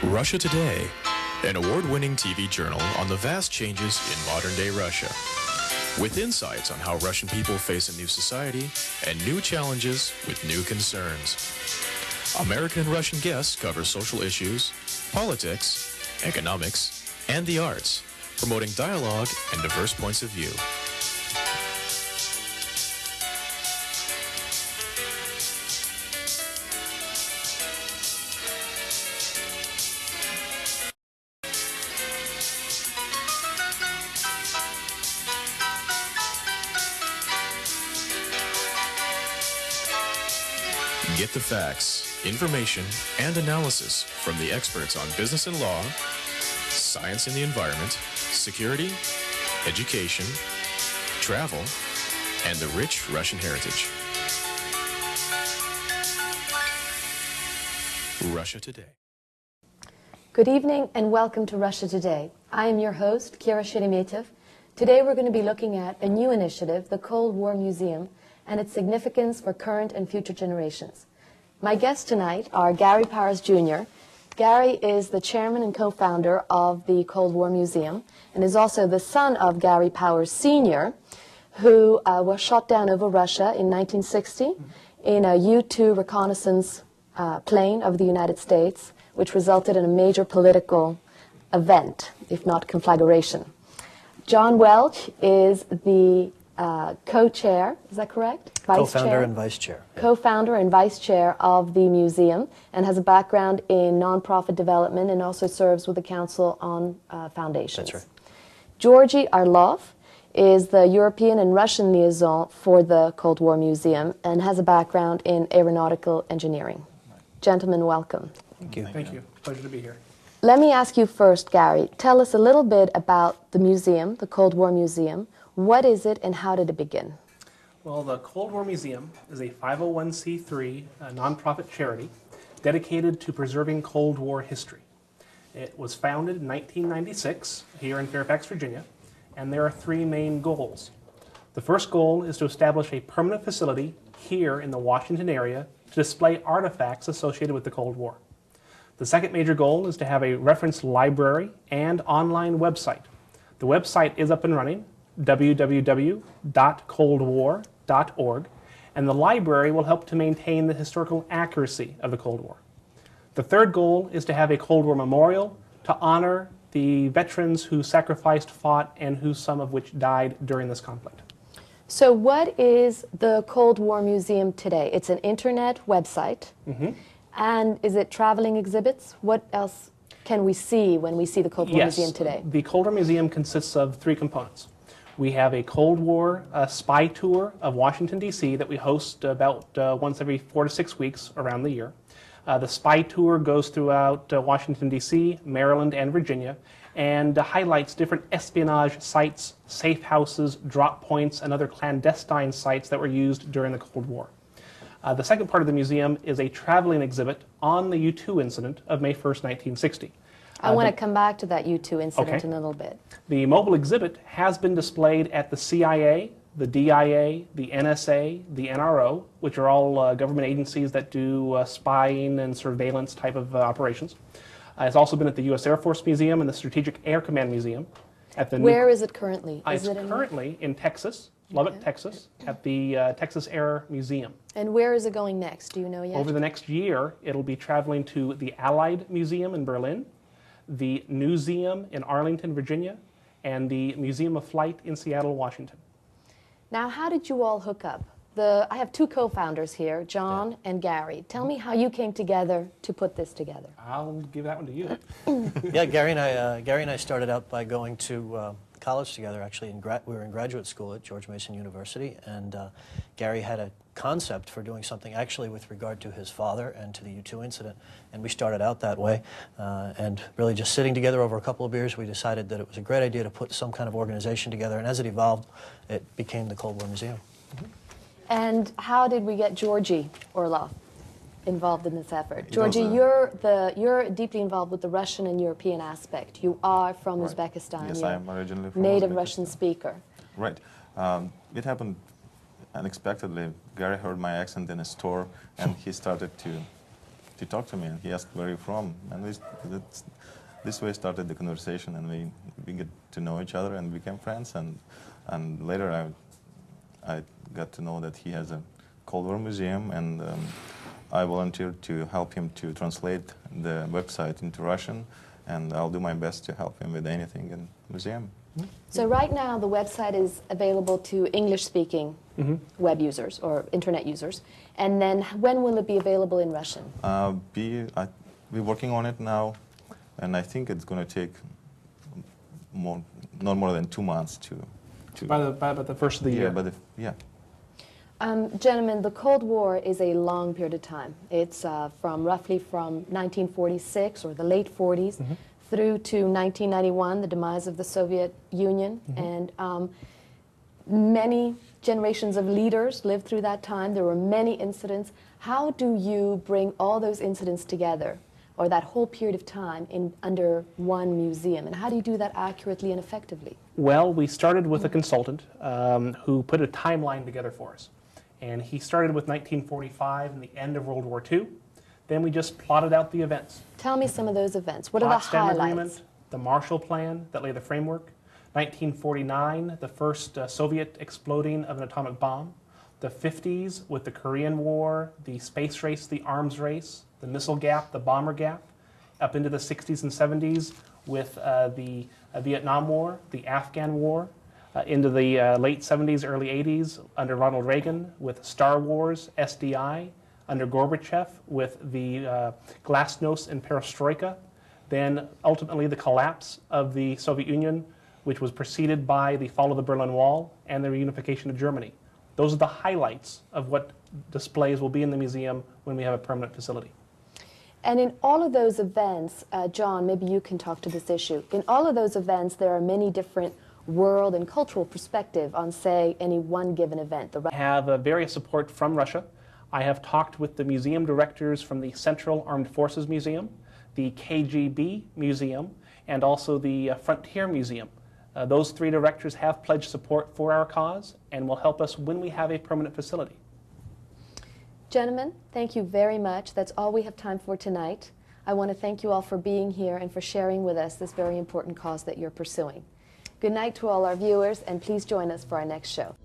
Russia Today, an award-winning TV journal on the vast changes in modern-day Russia, with insights on how Russian people face a new society and new challenges with new concerns. American and Russian guests cover social issues, politics, economics, and the arts, promoting dialogue and diverse points of view. Get the facts, information, and analysis from the experts on business and law, science and the environment, security, education, travel, and the rich Russian heritage. Russia Today. Good evening and welcome to Russia Today. I am your host, Kyra Sheymov. Today we're going to be looking at a new initiative, the Cold War Museum, and its significance for current and future generations. My guests tonight are Gary Powers Jr. Gary is the chairman and co-founder of the Cold War Museum and is also the son of Gary Powers Sr., who was shot down over Russia in 1960 in a U-2 reconnaissance plane of the United States, which resulted in a major political event, if not conflagration. John Welch is the co-chair, is that correct? Co-founder and vice chair. Co-founder and vice chair of the museum and has a background in nonprofit development and also serves with the Council on Foundations. That's right. Georgi Orlov is the European and Russian liaison for the Cold War Museum and has a background in aeronautical engineering. Gentlemen, welcome. Thank you. Thank you. Pleasure to be here. Let me ask you first, Gary. Tell us a little bit about the museum, the Cold War Museum. What is it and how did it begin? Well, the Cold War Museum is a 501c3 nonprofit charity dedicated to preserving Cold War history. It was founded in 1996 here in Fairfax, Virginia, and there are three main goals. The first goal is to establish a permanent facility here in the Washington area to display artifacts associated with the Cold War. The second major goal is to have a reference library and online website. The website is up and running, www.coldwar.org, and the library will help to maintain the historical accuracy of the Cold War. The third goal is to have a Cold War memorial to honor the veterans who sacrificed, fought, and who some of which died during this conflict. So what is the Cold War Museum today? It's an internet website. And is it traveling exhibits? What else can we see when we see the Cold War Museum today? The Cold War Museum consists of three components. We have a Cold War spy tour of Washington, D.C. that we host about once every 4 to 6 weeks around the year. The spy tour goes throughout Washington, D.C., Maryland, and Virginia, and highlights different espionage sites, safe houses, drop points, and other clandestine sites that were used during the Cold War. The second part of the museum is a traveling exhibit on the U-2 incident of May 1st, 1960. I want to come back to that U-2 incident in a little bit. The mobile exhibit has been displayed at the CIA, the DIA, the NSA, the NRO, which are all government agencies that do spying and surveillance type of operations. It's also been at the U.S. Air Force Museum and the Strategic Air Command Museum. Where is it currently? It's currently in Texas, Lubbock, Texas, at the Texas Air Museum. And where is it going next? Do you know yet? Over the next year, it'll be traveling to the Allied Museum in Berlin, the Newseum in Arlington, Virginia, and the Museum of Flight in Seattle, Washington. Now, how did you all hook up? I have two co-founders here, John and Gary. Tell me how you came together to put this together. I'll give that one to you. Yeah, Gary and I started out by going to college together. Actually, we were in graduate school at George Mason University, and Gary had a concept for doing something actually with regard to his father and to the U-2 incident, and we started out that way. And really just sitting together over a couple of beers, we decided that it was a great idea to put some kind of organization together, and as it evolved, it became the Cold War Museum. And how did we get Georgi Orlov involved in this effort? Georgi, you're deeply involved with the Russian and European aspect. You are from Uzbekistan. Yes, I am originally from native Uzbekistan. Russian speaker. Right. It happened unexpectedly. Gary heard my accent in a store, and he started to to talk to me, and he asked where you're from, and this way started the conversation, and we get to know each other and became friends, and later I got to know that he has a Cold War museum, and I volunteered to help him to translate the website into Russian, and I'll do my best to help him with anything in the museum. So right now the website is available to English-speaking web users or internet users, and then when will it be available in Russian? We're working on it now, and I think it's going to take not more than 2 months to By the first of the year. Yeah. Gentlemen, the Cold War is a long period of time. It's roughly from 1946 or the late 40s through to 1991, the demise of the Soviet Union, and many generations of leaders lived through that time. There were many incidents. How do you bring all those incidents together, or that whole period of time, under one museum? And how do you do that accurately and effectively? Well, we started with a consultant who put a timeline together for us. And he started with 1945 and the end of World War II. Then we just plotted out the events. Tell me some of those events. What are the Potsdam highlights? Agreement, the Marshall Plan that laid the framework, 1949, the first Soviet exploding of an atomic bomb, the 50s with the Korean War, the space race, the arms race, the missile gap, the bomber gap, up into the 60s and 70s with the Vietnam War, the Afghan War, into the late 70s, early 80s under Ronald Reagan with Star Wars, SDI, under Gorbachev with the Glasnost and Perestroika, then ultimately the collapse of the Soviet Union, which was preceded by the fall of the Berlin Wall and the reunification of Germany. Those are the highlights of what displays will be in the museum when we have a permanent facility. And in all of those events, John, maybe you can talk to this issue. In all of those events, there are many different world and cultural perspective on, say, any one given event. I have various support from Russia. I have talked with the museum directors from the Central Armed Forces Museum, the KGB Museum, and also the Frontier Museum. Those three directors have pledged support for our cause and will help us when we have a permanent facility. Gentlemen, thank you very much. That's all we have time for tonight. I want to thank you all for being here and for sharing with us this very important cause that you're pursuing. Good night to all our viewers, and please join us for our next show.